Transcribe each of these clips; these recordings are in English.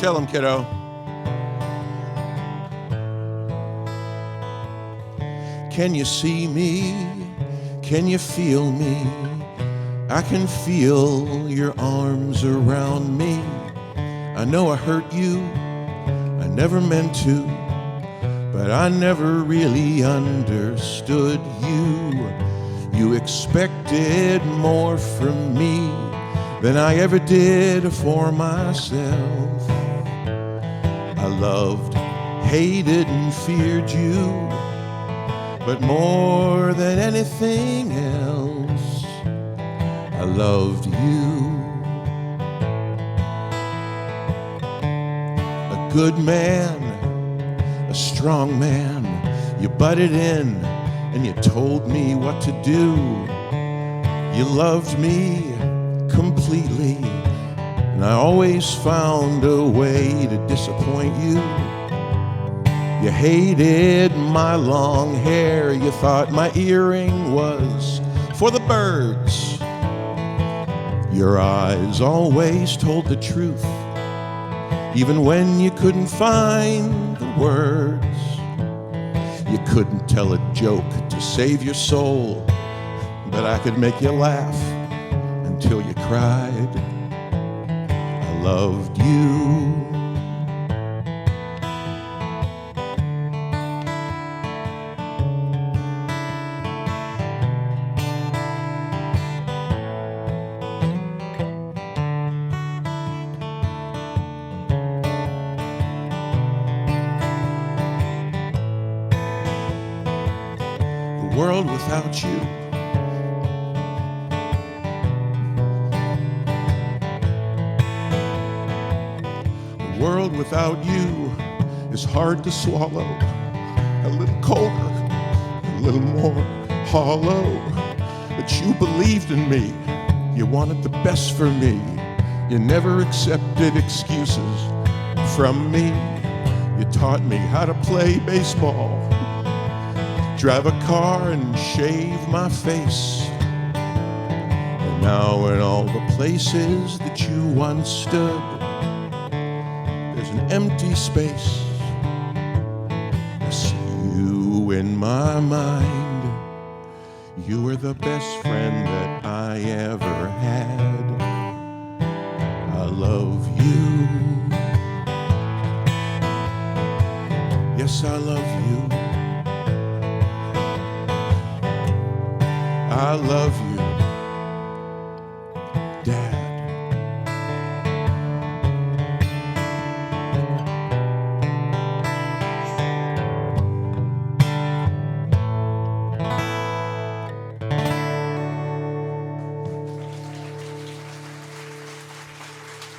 Tell him, kiddo. Can you see me? Can you feel me? I can feel your arms around me. I know I hurt you, I never meant to, but I never really understood you. You expected more from me than I ever did for myself. I loved, hated, and feared you, but more than anything else, I loved you. A good man, a strong man, you butted in and you told me what to do. You loved me completely, and I always found a way to disappoint you. You hated my long hair, you thought my earring was for the birds. Your eyes always told the truth, even when you couldn't find the words. You couldn't tell a joke to save your soul, but I could make you laugh until you cried. I loved you. The world without you, the world without you is hard to swallow. A little colder, a little more hollow. But you believed in me, you wanted the best for me. You never accepted excuses from me. You taught me how to play baseball, drive a car and shave my face. And now in all the places that you once stood, there's an empty space. I see you in my mind. You were the best friend that I ever had. I love you. Yes, I love you. I love you, Dad.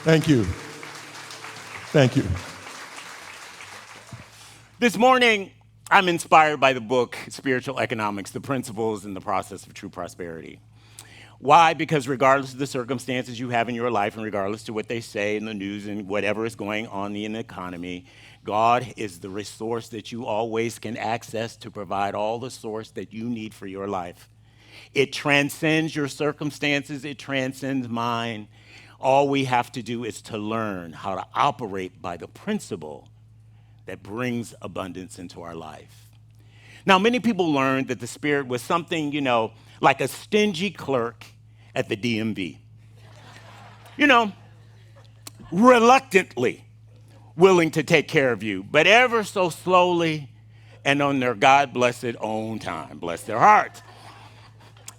Thank you. Thank you. This morning, I'm inspired by the book, Spiritual Economics, The Principles and the Process of True Prosperity. Why? Because regardless of the circumstances you have in your life and regardless to what they say in the news and whatever is going on in the economy, God is the resource that you always can access to provide all the source that you need for your life. It transcends your circumstances. It transcends mine. All we have to do is to learn how to operate by the principle that brings abundance into our life. Now, many people learned that the Spirit was something, like a stingy clerk at the DMV. Reluctantly willing to take care of you, but ever so slowly and on their God-blessed own time. Bless their hearts.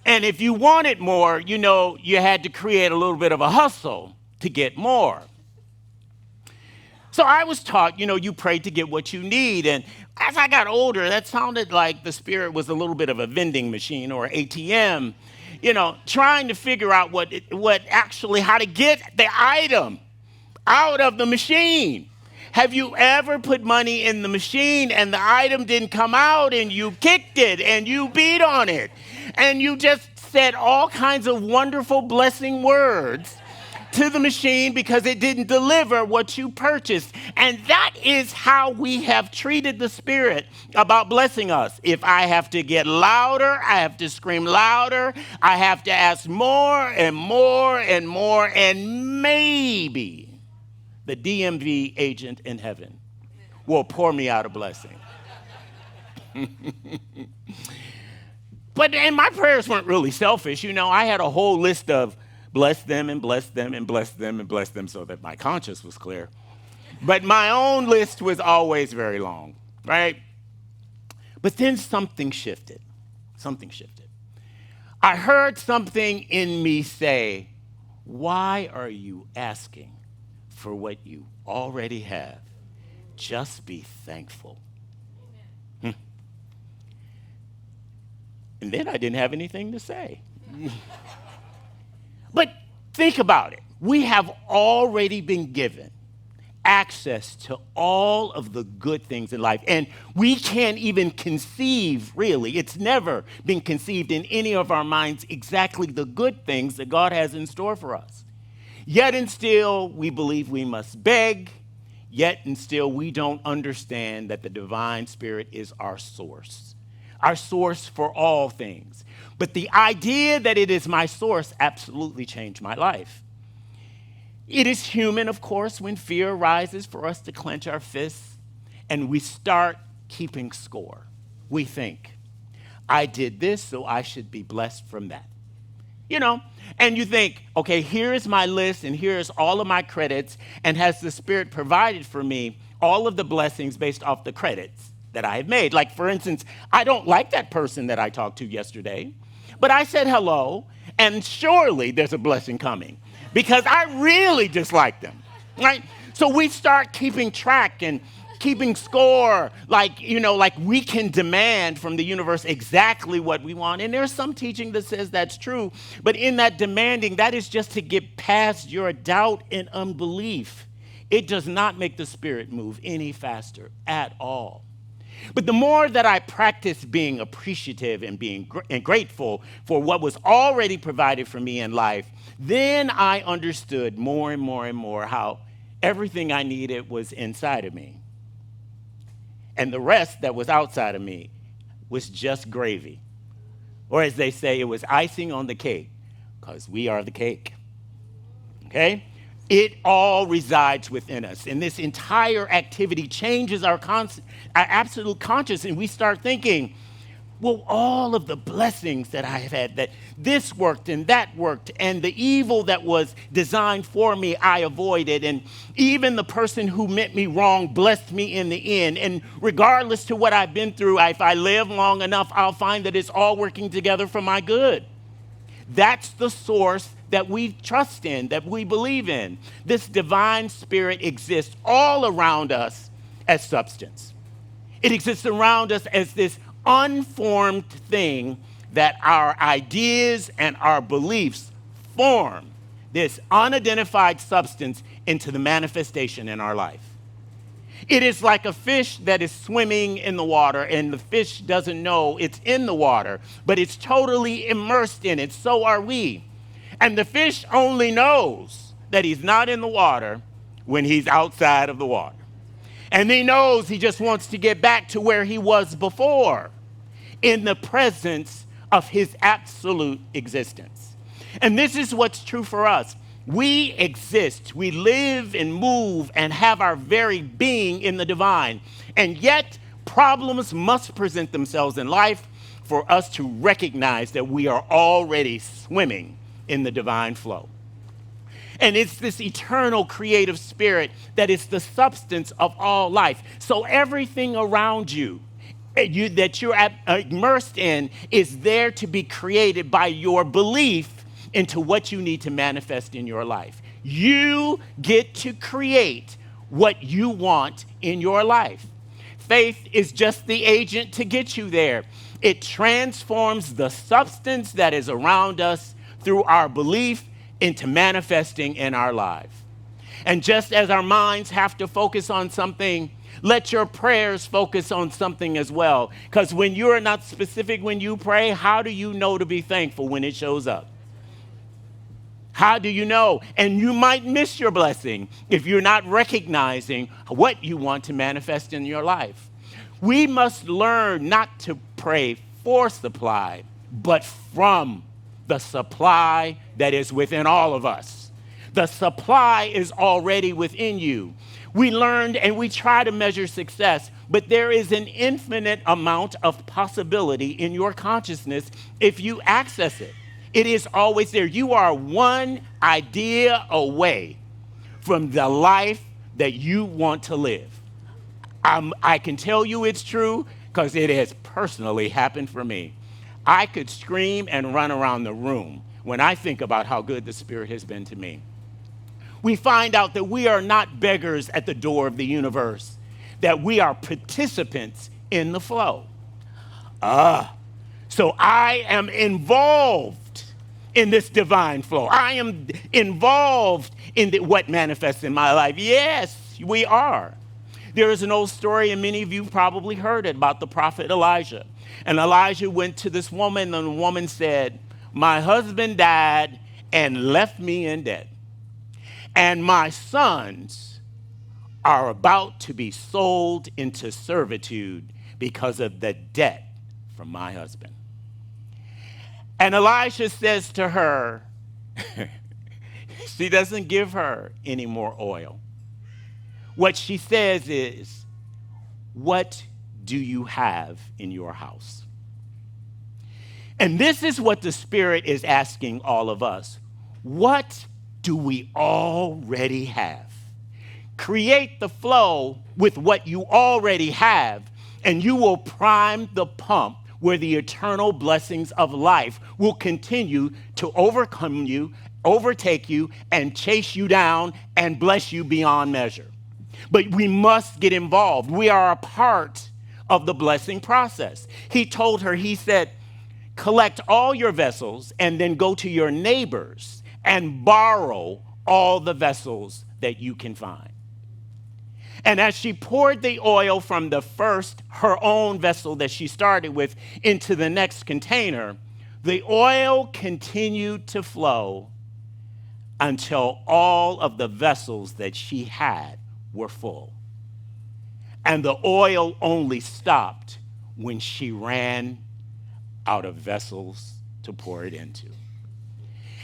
And if you wanted more, you had to create a little bit of a hustle to get more. So I was taught, you pray to get what you need. And as I got older, that sounded like the Spirit was a little bit of a vending machine or ATM, trying to figure out how to get the item out of the machine. Have you ever put money in the machine and the item didn't come out and you kicked it and you beat on it and you just said all kinds of wonderful blessing words to the machine because it didn't deliver what you purchased? And that is how we have treated the Spirit about blessing us. If I have to get louder, I have to scream louder, I have to ask more and more and more, and maybe the DMV agent in heaven, will pour me out a blessing. And my prayers weren't really selfish. You know, I had a whole list of bless them and bless them and bless them and bless them so that my conscience was clear. But my own list was always very long, right? But then something shifted. Something shifted. I heard something in me say, why are you asking for what you already have? Just be thankful. And then I didn't have anything to say. But think about it. We have already been given access to all of the good things in life. And we can't even conceive, really. It's never been conceived in any of our minds exactly the good things that God has in store for us. Yet and still, we believe we must beg. Yet and still, we don't understand that the divine spirit is our source for all things. But the idea that it is my source absolutely changed my life. It is human, of course, when fear arises for us to clench our fists and we start keeping score. We think, I did this, so I should be blessed from that. You know, and you think, okay, here is my list and here's all of my credits, and has the Spirit provided for me all of the blessings based off the credits that I have made? Like, for instance, I don't like that person that I talked to yesterday, but I said hello, and surely there's a blessing coming because I really dislike them, right? So we start keeping track and keeping score, like we can demand from the universe exactly what we want. And there's some teaching that says that's true, but in that demanding, that is just to get past your doubt and unbelief. It does not make the Spirit move any faster at all. But the more that I practiced being appreciative and being grateful for what was already provided for me in life, then I understood more and more and more how everything I needed was inside of me. And the rest that was outside of me was just gravy. Or as they say, it was icing on the cake, because we are the cake. Okay? It all resides within us. And this entire activity changes our absolute consciousness. And we start thinking, well, all of the blessings that I have had, that this worked and that worked, and the evil that was designed for me, I avoided. And even the person who meant me wrong blessed me in the end. And regardless to what I've been through, if I live long enough, I'll find that it's all working together for my good. That's the source that we trust in, that we believe in. This divine spirit exists all around us as substance. It exists around us as this unformed thing that our ideas and our beliefs form, this unidentified substance into the manifestation in our life. It is like a fish that is swimming in the water, and the fish doesn't know it's in the water, but it's totally immersed in it. So are we. And the fish only knows that he's not in the water when he's outside of the water. And he knows he just wants to get back to where he was before, in the presence of his absolute existence. And this is what's true for us. We exist, we live and move and have our very being in the divine. And yet, problems must present themselves in life for us to recognize that we are already swimming in the divine flow. And it's this eternal creative spirit that is the substance of all life. So everything around you that you're immersed in is there to be created by your belief into what you need to manifest in your life. You get to create what you want in your life. Faith is just the agent to get you there. It transforms the substance that is around us through our belief into manifesting in our life. And just as our minds have to focus on something, let your prayers focus on something as well. Because when you're not specific when you pray, how do you know to be thankful when it shows up? How do you know? And you might miss your blessing if you're not recognizing what you want to manifest in your life. We must learn not to pray for supply, but from the supply that is within all of us. The supply is already within you. We learned and we try to measure success, but there is an infinite amount of possibility in your consciousness if you access it. It is always there. You are one idea away from the life that you want to live. I can tell you it's true because it has personally happened for me. I could scream and run around the room when I think about how good the Spirit has been to me. We find out that we are not beggars at the door of the universe, that we are participants in the flow. So I am involved in this divine flow. I am involved in what manifests in my life. Yes, we are. There is an old story, and many of you probably heard it, about the prophet Elijah. And Elijah went to this woman, and the woman said, "My husband died and left me in debt. And my sons are about to be sold into servitude because of the debt from my husband." And Elisha says to her, she doesn't give her any more oil. What she says is, "What do you have in your house?" And this is what the Spirit is asking all of us. What do we already have? Create the flow with what you already have, and you will prime the pump where the eternal blessings of life will continue to overcome you, overtake you, and chase you down and bless you beyond measure. But we must get involved. We are a part of the blessing process. He told her, he said, "Collect all your vessels and then go to your neighbors and borrow all the vessels that you can find." And as she poured the oil from the first, her own vessel that she started with, into the next container, the oil continued to flow until all of the vessels that she had were full. And the oil only stopped when she ran out of vessels to pour it into.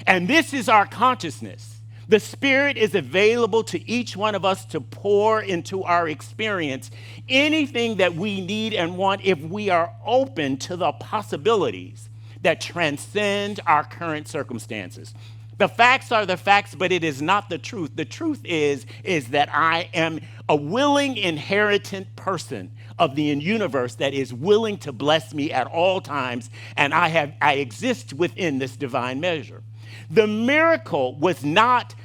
And this is our consciousness. The Spirit is available to each one of us to pour into our experience anything that we need and want if we are open to the possibilities that transcend our current circumstances. The facts are the facts, but it is not the truth. The truth is that I am a willing inheritant person of the universe that is willing to bless me at all times, and I exist within this divine measure. The miracle was not,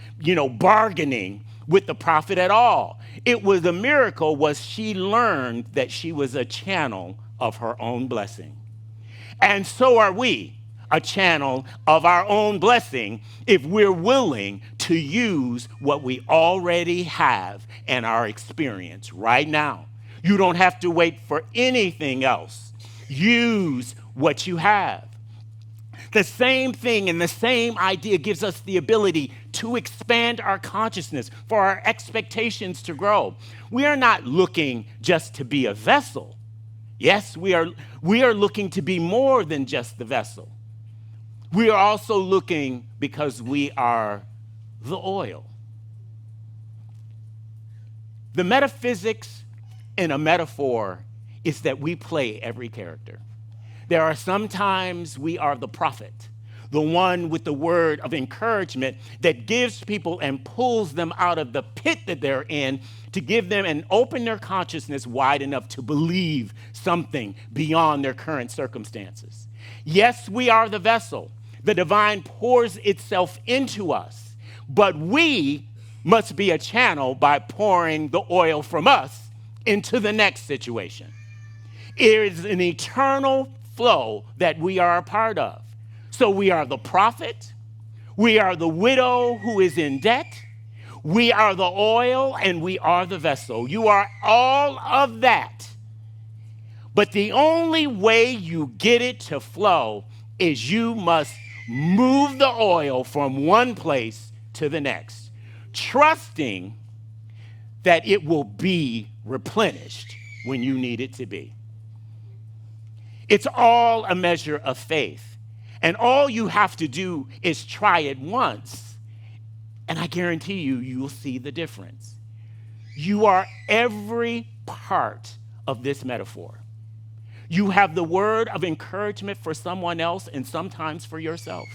bargaining with the prophet at all. The miracle was she learned that she was a channel of her own blessing. And so are we, a channel of our own blessing, if we're willing to use what we already have in our experience right now. You don't have to wait for anything else. Use what you have. The same thing and the same idea gives us the ability to expand our consciousness, for our expectations to grow. We are not looking just to be a vessel. Yes, we are looking to be more than just the vessel. We are also looking because we are the oil. The metaphysics in a metaphor is that we play every character. There are sometimes we are the prophet, the one with the word of encouragement that gives people and pulls them out of the pit that they're in to give them and open their consciousness wide enough to believe something beyond their current circumstances. Yes, we are the vessel. The divine pours itself into us, but we must be a channel by pouring the oil from us into the next situation. It is an eternal flow that we are a part of. So we are the prophet, we are the widow who is in debt, we are the oil, and we are the vessel. You are all of that. But the only way you get it to flow is you must move the oil from one place to the next, trusting that it will be replenished when you need it to be. It's all a measure of faith. And all you have to do is try it once And I guarantee you, you'll see the difference. You are every part of this metaphor. You have the word of encouragement for someone else and sometimes for yourself.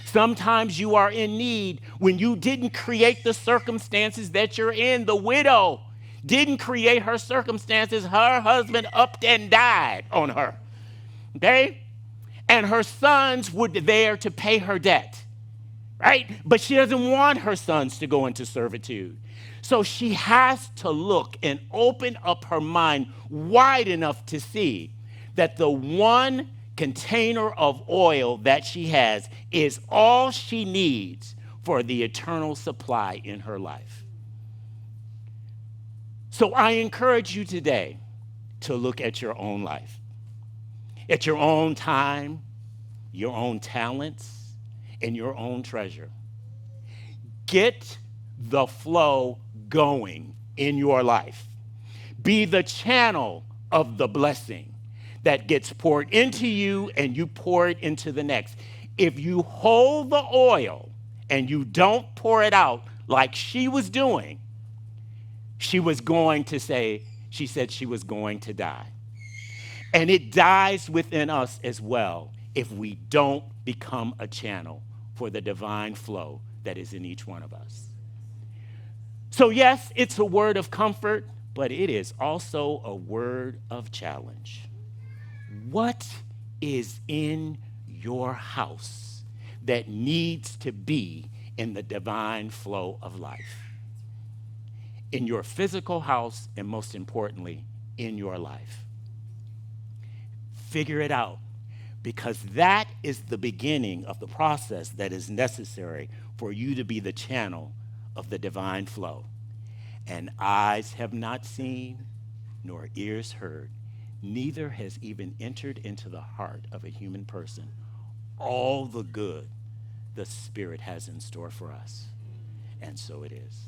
Sometimes you are in need when you didn't create the circumstances that you're in. The widow didn't create her circumstances. Her husband upped and died on her. Okay? And her sons were there to pay her debt. Right? But she doesn't want her sons to go into servitude. So she has to look and open up her mind wide enough to see that the one container of oil that she has is all she needs for the eternal supply in her life. So I encourage you today to look at your own life, at your own time, your own talents, and your own treasure. Get the flow going in your life. Be the channel of the blessing that gets poured into you and you pour it into the next. If you hold the oil and you don't pour it out like she was doing, she said she was going to die. And it dies within us as well if we don't become a channel for the divine flow that is in each one of us. So yes, it's a word of comfort, but it is also a word of challenge. What is in your house that needs to be in the divine flow of life? In your physical house, and most importantly, in your life. Figure it out, because that is the beginning of the process that is necessary for you to be the channel of the divine flow. And eyes have not seen, nor ears heard, neither has even entered into the heart of a human person all the good the Spirit has in store for us. And so it is.